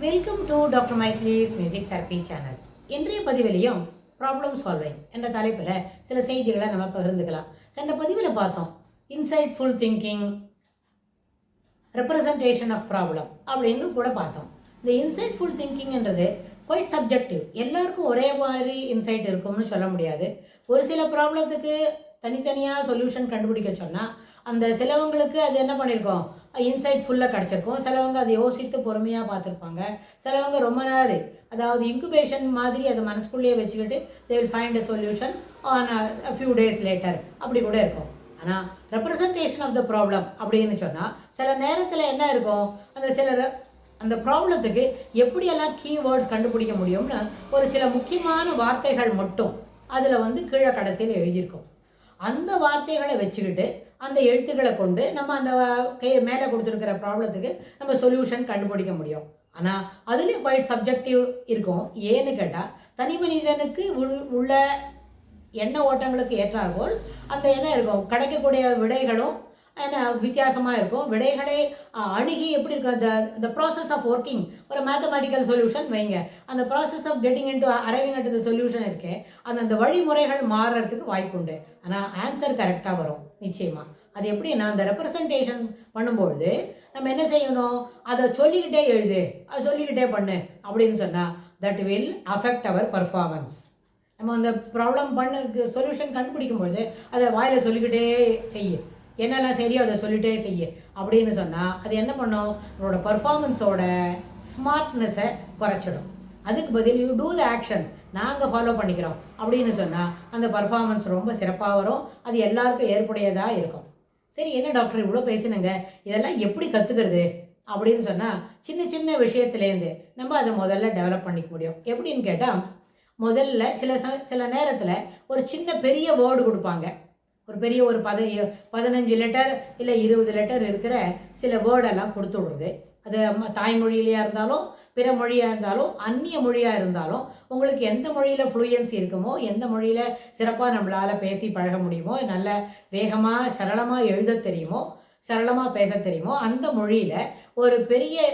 Welcome to doctor மைத்லிஸ் music therapy channel. இன்றைய பதிவிலையும் ப்ராப்ளம் சால்விங் என்ற தலைப்பில் சில செய்திகளை நம்ம பகிர்ந்துக்கலாம். சென்ற பதிவில் பார்த்தோம் insightful thinking, representation of problem அப்படின்னு கூட பார்த்தோம். இந்த இன்சைட்ஃபுல் திங்கிங்ன்றது குவைட் சப்ஜெக்டிவ். எல்லாருக்கும் ஒரே மாதிரி இன்சைட் இருக்கும்னு சொல்ல முடியாது. ஒரு சில ப்ராப்ளத்துக்கு தனித்தனியாக சொல்யூஷன் கண்டுபிடிக்க சொன்னால் அந்த சிலவங்களுக்கு அது என்ன பண்ணியிருக்கோம், இன்சைட் ஃபுல்லாக கிடச்சிருக்கும். சிலவங்க அதை யோசித்து பொறுமையாக பார்த்துருப்பாங்க. சிலவங்க ரொம்ப நேரம், அதாவது இன்குபேஷன் மாதிரி அதை மனசுக்குள்ளேயே வச்சுக்கிட்டு they will find a solution on a few days later அப்படி கூட இருக்கும். ஆனால் ரெப்ரசன்டேஷன் ஆஃப் த ப்ராப்ளம் அப்படின்னு சொன்னால் சில நேரத்தில் என்ன இருக்கும், அந்த ப்ராப்ளத்துக்கு எப்படியெல்லாம் கீவேர்ட்ஸ் கண்டுபிடிக்க முடியும்னு ஒரு சில முக்கியமான வார்த்தைகள் மட்டும் அதில் கீழே கடைசியில் எழுதியிருக்கும். அந்த வார்த்தைகளை வச்சுக்கிட்டு அந்த எழுத்துக்களை கொண்டு நம்ம அந்த மேலே கொடுத்துருக்கிற ப்ராப்ளத்துக்கு நம்ம சொல்யூஷன் கண்டுபிடிக்க முடியும். ஆனால் அதுலேயும் குவைட் சப்ஜெக்டிவ் இருக்கும். ஏன்னு கேட்டால் தனி மனிதனுக்கு உள்ள எண்ண ஓட்டங்களுக்கு ஏற்றாற்போல் அந்த என்ன இருக்கும், கிடைக்கக்கூடிய விடைகளும் என்ன வித்தியாசமாக இருக்கும். விடைகளை அணுகி எப்படி இருக்கும், the process ஆஃப் ஒர்க்கிங் ஒரு மேத்தமேட்டிக்கல் சொல்யூஷன் வைங்க, அந்த process of getting in to arriving at the solution இருக்கே, அந்த வழிமுறைகள் மாறுறதுக்கு வாய்ப்பு உண்டு. ஆனால் ஆன்சர் கரெக்டாக வரும் நிச்சயமாக. அது எப்படின்னா அந்த ரெப்ரசன்டேஷன் பண்ணும்பொழுது நம்ம என்ன செய்யணும், அதை சொல்லிக்கிட்டே எழுது, அதை சொல்லிக்கிட்டே பண்ணு அப்படின்னு சொன்னால் that will affect our performance. நம்ம அந்த ப்ராப்ளம் சொல்யூஷன் கண்டுபிடிக்கும்பொழுது அதை வாயில் சொல்லிக்கிட்டே செய்யும், என்னெல்லாம் சரியோ அதை சொல்லிட்டே செய்ய அப்படின்னு சொன்னால் அது என்ன பண்ணும், நம்மளோட பர்ஃபார்மன்ஸோட ஸ்மார்ட்னஸை குறைச்சிடும். அதுக்கு பதில் யூ டூ த ஆக்ஷன்ஸ், நாங்கள் ஃபாலோ பண்ணிக்கிறோம் அப்படின்னு சொன்னால் அந்த பர்ஃபார்மன்ஸ் ரொம்ப சிறப்பாக வரும். அது எல்லாருக்கும் ஏற்புடையதாக இருக்கும். சரி, என்ன டாக்டர் இவ்வளோ பேசினுங்க, இதெல்லாம் எப்படி கற்றுக்கிறது அப்படின்னு சொன்னால் சின்ன சின்ன விஷயத்துலேருந்து நம்ம அதை முதல்ல டெவலப் பண்ணிக்க முடியும். எப்படின்னு கேட்டால் முதல்ல சில நேரத்தில் ஒரு சின்ன பெரிய வேர்டு கொடுப்பாங்க. ஒரு பெரிய ஒரு 15 லெட்டர் இல்லை 20 லெட்டர் இருக்கிற சில வேர்டெல்லாம் கொடுத்து விடுறது. அது தாய்மொழியிலையாக இருந்தாலும் பிற மொழியாக இருந்தாலும் அந்நிய மொழியாக இருந்தாலும் உங்களுக்கு எந்த மொழியில் ஃப்ளூயன்சி இருக்குமோ, எந்த மொழியில் சிறப்பாக நம்மளால் பேசி பழக முடியுமோ, நல்ல வேகமாக சரளமாக எழுத தெரியுமோ, சரளமாக பேச தெரியுமோ அந்த மொழியில் ஒரு பெரிய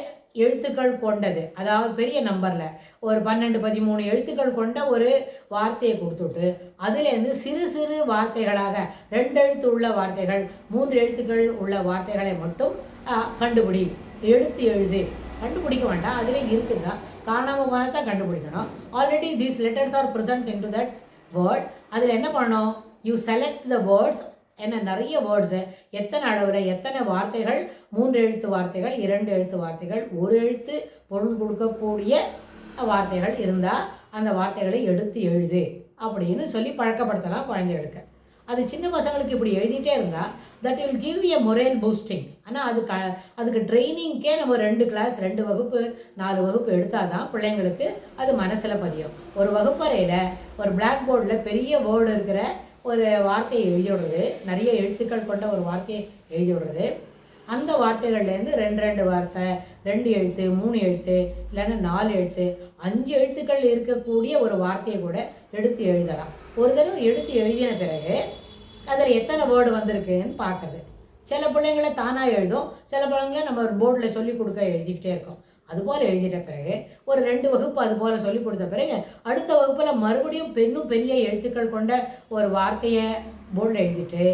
எழுத்துக்கள் கொண்டது, அதாவது பெரிய நம்பரில் ஒரு 12 13 எழுத்துக்கள் கொண்ட ஒரு வார்த்தையை கொடுத்துட்டு அதுலேருந்து சிறு சிறு வார்த்தைகளாக 2 எழுத்து உள்ள வார்த்தைகள் 3 எழுத்துக்கள் உள்ள வார்த்தைகளை மட்டும் கண்டுபிடி, எழுத்து எழுது, கண்டுபிடிக்க வேண்டாம், அதில் இருக்குதா காணாமல் போனால் தான் கண்டுபிடிக்கணும். Already these letters are present in to that word. அதில் என்ன பண்ணணும், யூ செலக்ட் த வேர்ட்ஸ். என்ன நிறைய வேர்ட்ஸு, எத்தனை அளவில் எத்தனை வார்த்தைகள், 3 எழுத்து வார்த்தைகள், 2 எழுத்து வார்த்தைகள், 1 எழுத்து பொருள் கொடுக்கக்கூடிய வார்த்தைகள் இருந்தால் அந்த வார்த்தைகளை எடுத்து எழுது அப்படின்னு சொல்லி பழக்கப்படுத்தலாம் குழந்தைகளுக்கு. அது சின்ன பசங்களுக்கு இப்படி எழுதிட்டே இருந்தால் that will give a moral boosting. ஆனால் அதுக்கு ட்ரைனிங்க்கே நம்ம 2 கிளாஸ் 2 வகுப்பு 4 வகுப்பு எடுத்தால் தான் பிள்ளைங்களுக்கு அது மனசில் பதியும். ஒரு வகுப்பறையில் ஒரு பிளாக் போர்டில் பெரிய வேர்டு இருக்கிற ஒரு வார்த்தையை எழுதி விடுறது, நிறைய எழுத்துக்கள் கொண்ட ஒரு வார்த்தையை எழுதி விடுறது. அந்த வார்த்தைகள்லேருந்து 2 வார்த்தை, 2 எழுத்து, 3 எழுத்து, இல்லைன்னா 4 எழுத்து, 5 எழுத்துக்கள் இருக்கக்கூடிய ஒரு வார்த்தையை கூட எடுத்து எழுதலாம். ஒரு தடவை எடுத்து எழுதின பிறகு அதில் எத்தனை வேர்டு வந்திருக்குன்னு பார்க்குறது. சில பிள்ளைங்களை தானாக எழுதும், சில பிள்ளைங்களை நம்ம ஒரு போர்டில் சொல்லி கொடுக்க எழுதிக்கிட்டே இருக்கோம். அதுபோல் எழுதிட்ட பிறகு ஒரு 2 வகுப்பு அதுபோல் சொல்லி கொடுத்த பிறகு அடுத்த வகுப்பில் மறுபடியும் பெரிய எழுத்துக்கள் கொண்ட ஒரு வார்த்தையை போர்டில் எழுதிட்டு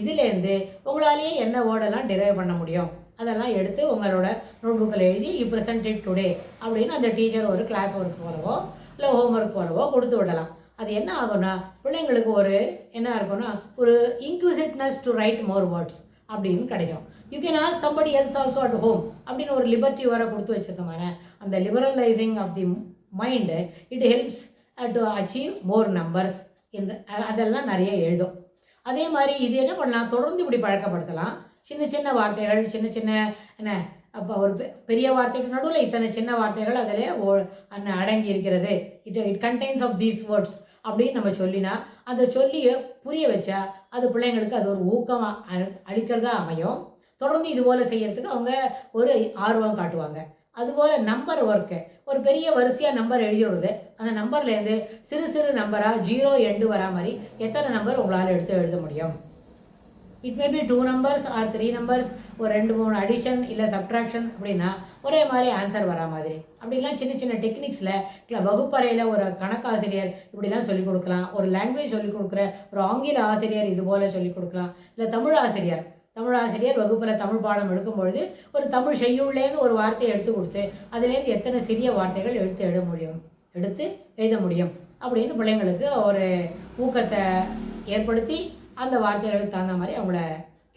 இதுலேருந்து உங்களாலேயே என்ன வேர்டெல்லாம் டிரைவ் பண்ண முடியும் அதெல்லாம் எடுத்து உங்களோட நோட்புக்கில் எழுதி யூ ப்ரெசன்டட் டுடே அப்படின்னு அந்த டீச்சர் ஒரு கிளாஸ் ஒர்க் போலவோ இல்லை ஹோம்ஒர்க் போலவோ கொடுத்து விடலாம். அது என்ன ஆகும்னா பிள்ளைங்களுக்கு ஒரு என்ன இருக்கும்னா ஒரு inquisitiveness to write more words அப்படின்னு கிடைக்கும். You can ask somebody else also at home அப்படின்னு ஒரு லிபர்ட்டி வர கொடுத்து வச்சுருக்கோமான அந்த liberalising of the mind it helps to achieve more numbers. அதெல்லாம் நிறைய எழுதும். அதே மாதிரி இது என்ன பண்ணலாம், தொடர்ந்து இப்படி பழக்கப்படுத்தலாம். சின்ன சின்ன வார்த்தைகள், சின்ன சின்ன என்ன அப்போ ஒரு பெரிய வார்த்தைக்கு நடுவில் இத்தனை சின்ன வார்த்தைகள் அதில் அடங்கி இருக்கிறது, it contains of these words அப்படின்னு நம்ம சொல்லினா அதை சொல்லி புரிய வச்சா அது பிள்ளைங்களுக்கு அது ஒரு ஊக்கமாக அளிக்கிறதா அமையும். தொடர்ந்து இதுபோல் செய்கிறதுக்கு அவங்க ஒரு ஆர்வம் காட்டுவாங்க. அதுபோல் நம்பர் ஒர்க்கு, ஒரு பெரிய வரிசையாக நம்பர் எழுதி விடுறது, அந்த நம்பர்லேருந்து சிறு சிறு நம்பராக 0 எண்டு வரா மாதிரி எத்தனை நம்பர் உங்களால் எடுத்து எழுத முடியும். It may be 2 numbers are 3 numbers, ஒரு 2-3 அடிஷன் இல்லை சப்ட்ராக்ஷன் அப்படின்னா ஒரே மாதிரி ஆன்சர் வரா மாதிரி. அப்படிலாம் சின்ன சின்ன டெக்னிக்ஸில் வகுப்பறையில் ஒரு கணக்காசிரியர் இப்படிலாம் சொல்லிக் கொடுக்கலாம், ஒரு லாங்குவேஜ் சொல்லிக் கொடுக்குற ஒரு ஆங்கில ஆசிரியர் இது போல் சொல்லிக் கொடுக்கலாம், இல்லை தமிழ் ஆசிரியர் வகுப்பில் தமிழ் பாடம் எடுக்கும்பொழுது ஒரு தமிழ் செய்யுள்லேருந்து ஒரு வார்த்தையை எடுத்து கொடுத்து அதுலேருந்து எத்தனை சிறிய வார்த்தைகள் எடுத்து எழுத முடியும் அப்படின்னு பிள்ளைங்களுக்கு ஒரு ஊக்கத்தை ஏற்படுத்தி அந்த வார்த்தைகளுக்கு தகுந்த மாதிரி அவங்கள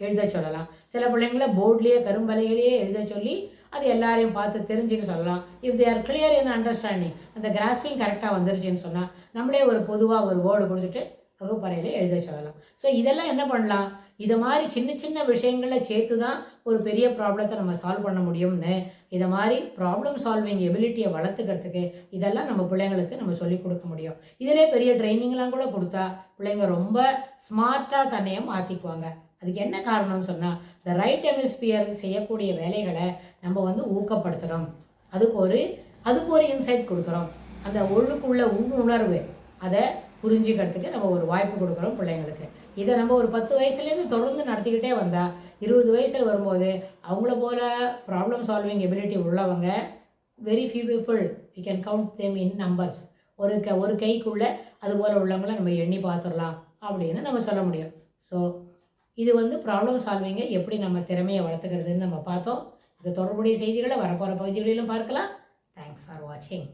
எழுத சொல்லலாம். சில பிள்ளைங்கள போர்ட்லேயே கரும்பலையிலேயே எழுத சொல்லி அது எல்லாரையும் பார்த்து தெரிஞ்சுன்னு சொல்லலாம். If they are clear in understanding, அந்த கிராஸ்பிங் கரெக்டாக வந்துருச்சுன்னு சொன்னால் நம்மளே ஒரு பொதுவாக ஒரு வேர்டு கொடுத்துட்டு வகுப்பறையில் எழுத சொல்லலாம். ஸோ இதெல்லாம் என்ன பண்ணலாம், இதை மாதிரி சின்ன சின்ன விஷயங்களை சேர்த்து தான் ஒரு பெரிய ப்ராப்ளத்தை நம்ம சால்வ் பண்ண முடியும்னு இதை மாதிரி ப்ராப்ளம் சால்விங் எபிலிட்டியை வளர்த்துக்கிறதுக்கு இதெல்லாம் நம்ம பிள்ளைங்களுக்கு நம்ம சொல்லிக் கொடுக்க முடியும். இதிலே பெரிய ட்ரைனிங்லாம் கூட கொடுத்தா பிள்ளைங்க ரொம்ப ஸ்மார்ட்டாக தன்னையை மாற்றிக்குவாங்க. அதுக்கு என்ன காரணம்னு சொன்னால், இந்த ரைட் ஹெமிஸ்பியர் செய்யக்கூடிய வேலைகளை நம்ம ஊக்கப்படுத்துகிறோம், அதுக்கு ஒரு இன்சைட் கொடுக்குறோம், அந்த உள்ளுக்குள்ள உணர்வு அதை புரிஞ்சுக்கிறதுக்கு நம்ம ஒரு வாய்ப்பு கொடுக்குறோம் பிள்ளைங்களுக்கு. இதை நம்ம ஒரு 10 வயசுலேருந்து தொடர்ந்து நடத்திக்கிட்டே வந்தால் 20 வயசில் வரும்போது அவங்கள போல் ப்ராப்ளம் சால்விங் எபிலிட்டி உள்ளவங்க very few people, we can count them in numbers. ஒரு கைக்குள்ளே அதுபோல் உள்ளவங்கள நம்ம எண்ணி பார்த்துடலாம் அப்படின்னு நம்ம சொல்ல முடியும். ஸோ இது ப்ராப்ளம் சால்விங்கை எப்படி நம்ம திறமையை வளர்த்துக்கிறதுன்னு நம்ம பார்த்தோம். இது தொடர்புடைய செய்திகளை வரப்போகிற பகுதிகளிலும் பார்க்கலாம். தேங்க்ஸ் ஃபார் வாட்சிங்.